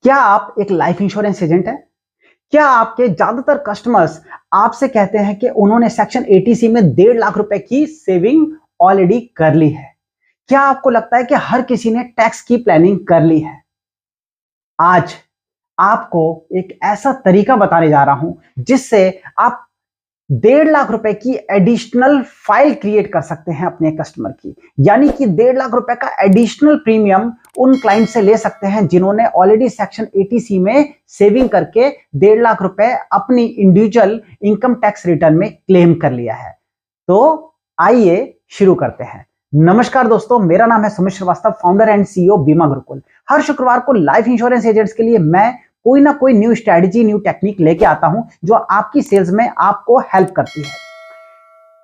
क्या आप एक लाइफ इंश्योरेंस एजेंट हैं? क्या आपके ज्यादातर कस्टमर्स आपसे कहते हैं कि उन्होंने सेक्शन 80 में 1.5 लाख रुपए की सेविंग ऑलरेडी कर ली है? क्या आपको लगता है कि हर किसी ने टैक्स की प्लानिंग कर ली है? आज आपको एक ऐसा तरीका बताने जा रहा हूं जिससे आप 1.5 लाख रुपए की एडिशनल फाइल क्रिएट कर सकते हैं अपने कस्टमर की। यानी कि 1.5 लाख रुपए का एडिशनल प्रीमियम उन क्लाइंट से ले सकते हैं जिन्होंने ऑलरेडी सेक्शन 80 में सेविंग करके 1.5 लाख रुपए अपनी इंडिविजुअल इनकम टैक्स रिटर्न में क्लेम कर लिया है। तो आइए शुरू करते हैं। नमस्कार दोस्तों, मेरा नाम है Sumit Shrivastava, founder and CEO Bima Gurukul. हर शुक्रवार को लाइफ इंश्योरेंस एजेंट्स के लिए मैं कोई ना कोई न्यू स्ट्रेटजी, न्यू टेक्निक लेके आता हूं जो आपकी सेल्स में आपको हेल्प करती है।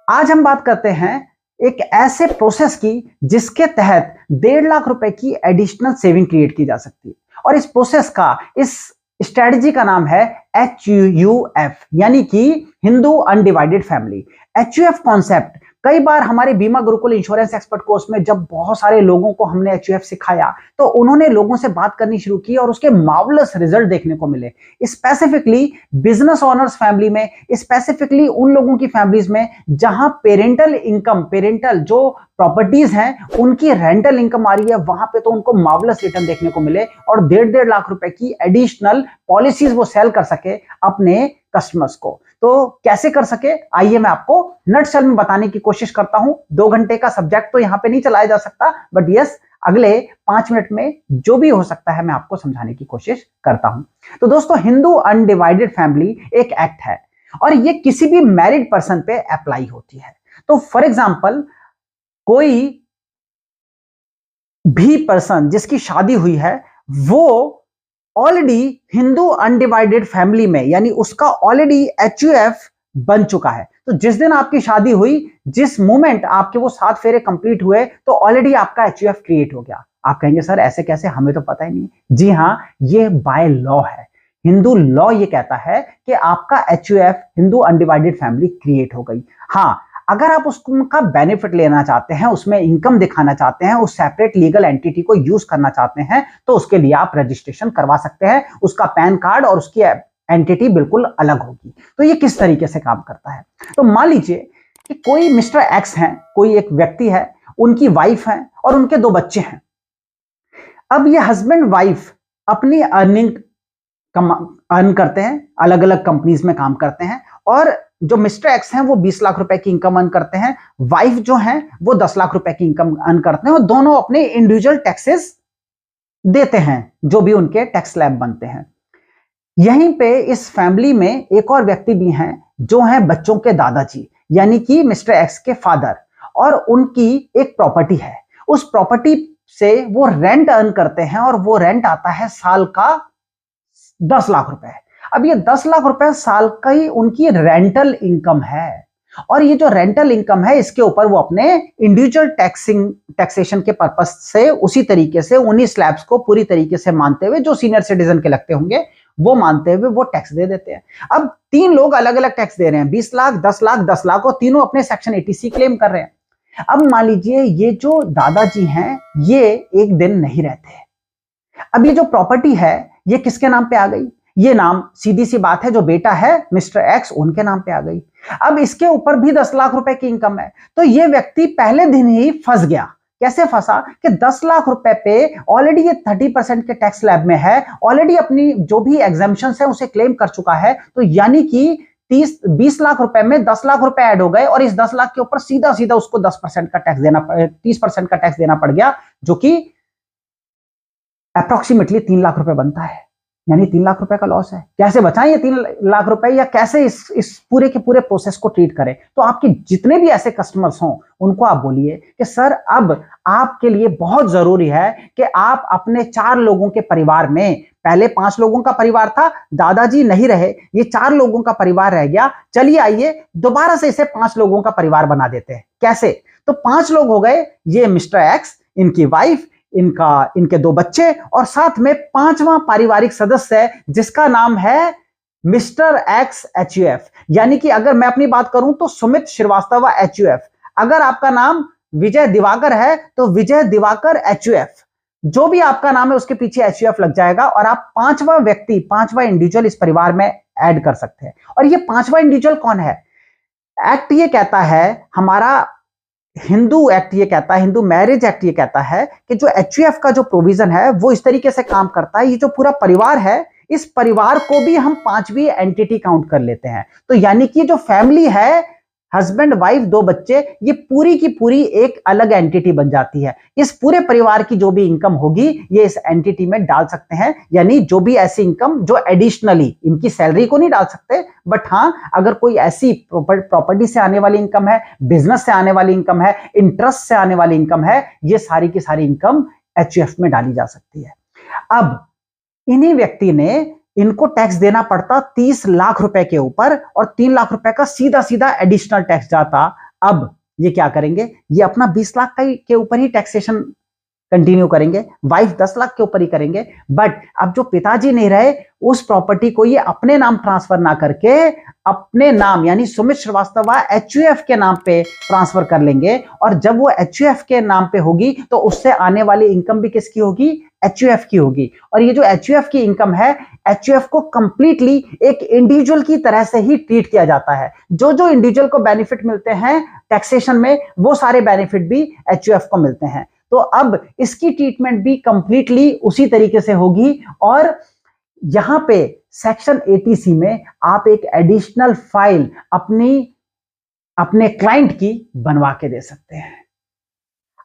आज हम बात करते हैं एक ऐसे प्रोसेस की जिसके तहत 1.5 लाख रुपए की एडिशनल सेविंग क्रिएट की जा सकती है। और इस प्रोसेस का, इस स्ट्रेटजी का नाम है HUF, यानी कि Hindu undivided family. HUF concept कई बार हमारे बीमा गुरुकुल इंश्योरेंस एक्सपर्ट कोर्स में जब बहुत सारे लोगों को हमने HUF सिखाया तो उन्होंने लोगों से बात करनी शुरू की और उसके मार्वलस रिजल्ट देखने को मिले। स्पेसिफिकली बिजनेस ओनर्स फैमिली में, स्पेसिफिकली उन लोगों की फैमिलीज में जहां पेरेंटल इनकम, पेरेंटल जो प्रॉपर्टीज हैं उनकी रेंटल इनकम आ रही है, वहां पे तो उनको मार्वलस रिटर्न देखने को मिले और 1.5 लाख रुपए की एडिशनल पॉलिसीज वो सेल कर सके अपने कस्टमर्स को। तो कैसे कर सके, आइए मैं आपको नटशेल में बताने की कोशिश करता हूं। 2 घंटे का सब्जेक्ट तो यहां पे नहीं चलाया जा सकता, बट यस, अगले 5 मिनट में जो भी हो सकता है मैं आपको समझाने की कोशिश करता हूं। तो दोस्तों, हिंदू अनडिवाइडेड फैमिली एक एक्ट है और ये किसी भी मैरिड पर्सन पे अप्लाई होती है। तो फॉर एग्जाम्पल, कोई भी पर्सन जिसकी शादी हुई है वो ऑलरेडी हिंदू अनडिवाइडेड फैमिली में, यानी उसका ऑलरेडी HUF बन चुका है। तो जिस दिन आपकी शादी हुई, जिस मोमेंट आपके वो 7 फेरे कंप्लीट हुए, तो ऑलरेडी आपका HUF क्रिएट हो गया। आप कहेंगे सर ऐसे कैसे, हमें तो पता ही नहीं। जी हाँ, ये बाय लॉ है। हिंदू लॉ ये कहता है कि आपका HUF, Hindu undivided family, create हो गई। हाँ, अगर आप उसका बेनिफिट लेना चाहते हैं, उसमें इनकम दिखाना चाहते हैं, उस सेपरेट लीगल एंटिटी को यूज करना चाहते हैं, तो उसके लिए आप रजिस्ट्रेशन करवा सकते हैं। उसका पैन कार्ड और उसकी एंटिटी बिल्कुल अलग होगी। तो ये किस तरीके से काम करता है, तो मान लीजिए कि कोई मिस्टर एक्स हैं, कोई एक व्यक्ति है, उनकी वाइफ है और उनके 2 बच्चे हैं। अब ये हस्बैंड वाइफ अपनी अर्निंग अर्न करते हैं, अलग अलग कंपनीज में काम करते हैं, और जो मिस्टर एक्स हैं वो 20 लाख रुपए की इनकम अर्न करते हैं, वाइफ जो है वो 10 लाख रुपए की इनकम अर्न करते हैं, और दोनों अपने इंडिविजुअल टैक्सेस देते हैं जो भी उनके टैक्स स्लैब बनते हैं। यहीं पे इस फैमिली में एक और व्यक्ति भी हैं जो हैं बच्चों के दादाजी, यानी कि मिस्टर एक्स के फादर, और उनकी एक प्रॉपर्टी है। उस प्रॉपर्टी से वो रेंट अर्न करते हैं और वो रेंट आता है साल का 10 लाख रुपए। अब ये 10 लाख रुपए साल का ही उनकी रेंटल इनकम है, और ये जो रेंटल इनकम है इसके ऊपर वो अपने इंडिविजुअल टैक्सेशन के पर्पस से उसी तरीके से उन्हीं स्लैब्स को पूरी तरीके से मानते हुए, जो सीनियर सिटीजन के लगते होंगे वो मानते हुए वो टैक्स दे देते हैं। अब 3 लोग अलग अलग टैक्स दे रहे हैं, 20 लाख, 10 लाख, 10 लाख, और तीनों अपने सेक्शन 80C क्लेम कर रहे हैं। अब मान लीजिए ये जो दादाजी हैं ये एक दिन नहीं रहते। अब ये जो प्रॉपर्टी है ये किसके नाम पे आ गई? ये नाम, सीधी सी बात है, जो बेटा है मिस्टर एक्स उनके नाम पे आ गई। अब इसके ऊपर भी 10 लाख रुपए की इनकम है, तो ये व्यक्ति पहले दिन ही फंस गया। कैसे फंसा कि 10 लाख रुपए पे ऑलरेडी ये 30% के टैक्स स्लैब में है, ऑलरेडी अपनी जो भी एग्जेम्पशंस है उसे क्लेम कर चुका है। तो यानी कि 20 लाख रुपए में 10 लाख रुपए ऐड हो गए, और इस 10 लाख के ऊपर सीधा सीधा उसको 10% का टैक्स देना, 30% का टैक्स देना पड़ गया, जो कि अप्रोक्सीमेटली 3 लाख रुपए बनता है। यानी 3 लाख रुपए का लॉस है। कैसे बचाएं ये 3 लाख रुपए, या कैसे इस पूरे के पूरे प्रोसेस को ट्रीट करें? तो आपके जितने भी ऐसे कस्टमर्स हों उनको आप बोलिए कि सर अब आपके लिए बहुत जरूरी है कि आप अपने 4 लोगों के परिवार में, पहले 5 लोगों का परिवार था, दादाजी नहीं रहे, ये 4 लोगों का परिवार रह गया। चलिए आइए दोबारा से इसे 5 लोगों का परिवार बना देते हैं। कैसे? तो 5 लोग हो गए, ये मिस्टर एक्स, इनकी वाइफ, इनके 2 बच्चे, और साथ में 5वां पारिवारिक सदस्य है जिसका नाम है मिस्टर एक्स HUF। यानी कि अगर मैं अपनी बात करूं तो सुमित श्रीवास्तव HUF। अगर आपका नाम विजय दिवाकर है तो विजय दिवाकर HUF। जो भी आपका नाम है उसके पीछे HUF लग जाएगा और आप पांचवा व्यक्ति, पांचवा इंडिविजुअल इस परिवार में ऐड कर सकते हैं। और ये पांचवा इंडिविजुअल कौन है? एक्ट ये कहता है, हमारा हिंदू एक्ट ये कहता है, हिंदू मैरिज एक्ट ये कहता है कि जो HUF का जो प्रोविजन है वो इस तरीके से काम करता है, ये जो पूरा परिवार है, इस परिवार को भी हम पांचवी एंटिटी काउंट कर लेते हैं। तो यानी कि जो फैमिली है, हस्बैंड, वाइफ, 2 बच्चे, ये पूरी की पूरी एक अलग एंटिटी बन जाती है। इस पूरे परिवार की जो भी इनकम होगी ये इस एंटिटी में डाल सकते हैं। यानी जो भी ऐसी इनकम जो एडिशनली, इनकी सैलरी को नहीं डाल सकते, बट हाँ अगर कोई ऐसी प्रॉपर्टी से आने वाली इनकम है, बिजनेस से आने वाली इनकम है, इंटरेस्ट से आने वाली इनकम है, ये सारी की सारी इनकम HUF में डाली जा सकती है। अब इन्हीं व्यक्ति ने, इनको टैक्स देना पड़ता 30 लाख रुपए के ऊपर और 3 लाख रुपए का सीधा सीधा एडिशनल टैक्स जाता। अब ये क्या करेंगे, ये अपना 20 लाख के ऊपर ही टैक्सेशन कंटिन्यू करेंगे, वाइफ 10 लाख के ऊपर ही करेंगे। बट अब जो पिताजी नहीं रहे, उस प्रॉपर्टी को ये अपने नाम ट्रांसफर ना करके अपने नाम यानी सुमित श्रीवास्तव HUF के नाम पे ट्रांसफर कर लेंगे। और जब वो HUF के नाम पे होगी तो उससे आने वाली इनकम भी किसकी होगी? HUF की होगी। और ये जो HUF की इनकम है, HUF को कंप्लीटली एक इंडिविजुअल की तरह से ही ट्रीट किया जाता है। जो जो इंडिविजुअल को बेनिफिट मिलते हैं टैक्सेशन में, वो सारे बेनिफिट भी HUF को मिलते हैं। तो अब इसकी ट्रीटमेंट भी कंप्लीटली उसी तरीके से होगी। और यहां पे सेक्शन 80C में आप एक एडिशनल फाइल अपने क्लाइंट की बनवा के दे सकते हैं।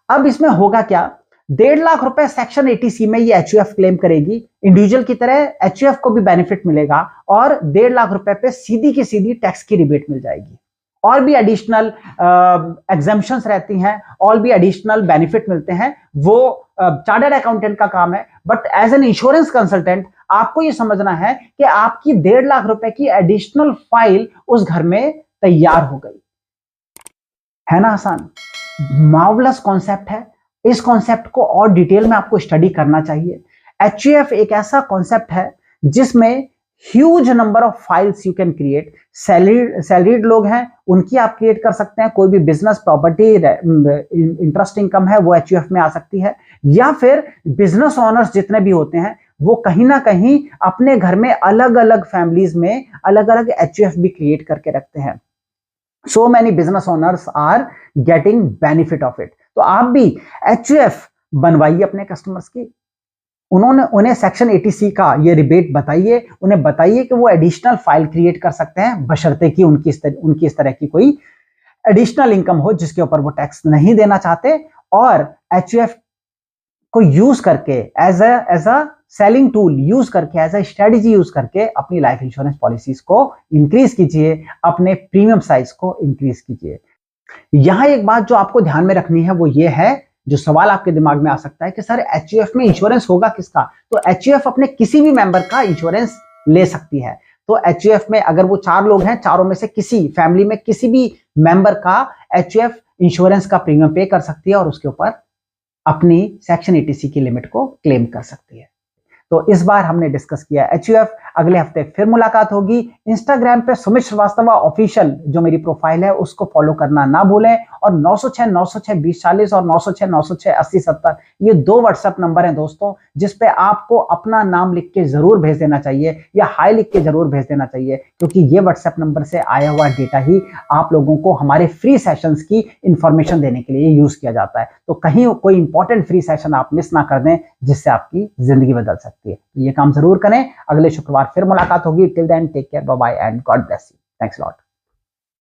अब इसमें होगा क्या, 1.5 लाख रुपए सेक्शन 80C में ये HUF क्लेम करेगी, इंडिविजुअल की तरह HUF को भी बेनिफिट मिलेगा और 1.5 लाख रुपए पे सीधी की सीधी टैक्स की रिबेट मिल जाएगी। और भी एडिशनल एग्जेम्पशंस रहती हैं, और भी एडिशनल बेनिफिट मिलते हैं, वो चार्टर्ड अकाउंटेंट का काम है। But as an insurance consultant आपको ये समझना है कि आपकी 1.5 लाख रुपए की एडिशनल फाइल उस घर में तैयार हो गई है ना। आसान, मार्वलस कॉन्सेप्ट है। इस कॉन्सेप्ट को और डिटेल में आपको स्टडी करना चाहिए। HUF एक ऐसा कॉन्सेप्ट है जिसमें huge number of files you can create. Salaried लोग हैं उनकी आप क्रिएट कर सकते हैं, कोई भी बिजनेस, प्रॉपर्टी, इंटरेस्ट इनकम है वो HUF में आ सकती है। या फिर बिजनेस ओनर्स जितने भी होते हैं वो कहीं ना कहीं अपने घर में अलग अलग फैमिलीज में अलग अलग HUF भी क्रिएट करके रखते हैं। So many business owners are getting benefit of it. तो आप भी HUF बनवाइए अपने कस्टमर्स की, उन्हें सेक्शन 80C का ये रिबेट बताइए, उन्हें बताइए कि वो एडिशनल फाइल क्रिएट कर सकते हैं बशर्ते कि उनकी इस तरह की कोई एडिशनल इनकम हो जिसके ऊपर वो टैक्स नहीं देना चाहते। और HUF को यूज करके as a selling tool use करके, एज अ स्ट्रेटेजी यूज करके अपनी लाइफ इंश्योरेंस पॉलिसीज को इंक्रीज कीजिए, अपने प्रीमियम साइज को इंक्रीज कीजिए। यहां एक बात जो आपको ध्यान में रखनी है वो ये है, जो सवाल आपके दिमाग में आ सकता है कि सर HUF में इंश्योरेंस होगा किसका? तो HUF अपने किसी भी मेंबर का इंश्योरेंस ले सकती है। तो HUF में अगर वो 4 लोग हैं, चारों में से किसी फैमिली में किसी भी मेंबर का HUF इंश्योरेंस का प्रीमियम पे कर सकती है और उसके ऊपर अपनी सेक्शन 80C की लिमिट को क्लेम कर सकती है। तो इस बार हमने डिस्कस किया HUF। अगले हफ्ते फिर मुलाकात होगी। इंस्टाग्राम पे सुमित श्रीवास्तव ऑफिशियल जो मेरी प्रोफाइल है उसको फॉलो करना ना भूलें। और 906 906 2040 और 906 906 8070 ये 2 व्हाट्सएप नंबर हैं दोस्तों, जिसपे आपको अपना नाम लिख के जरूर भेज देना चाहिए या हाई लिख के जरूर भेज देना चाहिए, क्योंकि ये व्हाट्सएप नंबर से आया हुआ डेटा ही आप लोगों को हमारे फ्री सेशंस की इंफॉर्मेशन देने के लिए यूज किया जाता है। तो कहीं कोई इंपॉर्टेंट फ्री सेशन आप मिस ना कर दें जिससे आपकी जिंदगी बदल सकती है। तो ये काम जरूर करें। अगले शुक्रवार फिर मुलाकात होगी। Till then take care, bye bye and God bless you. Thanks lot.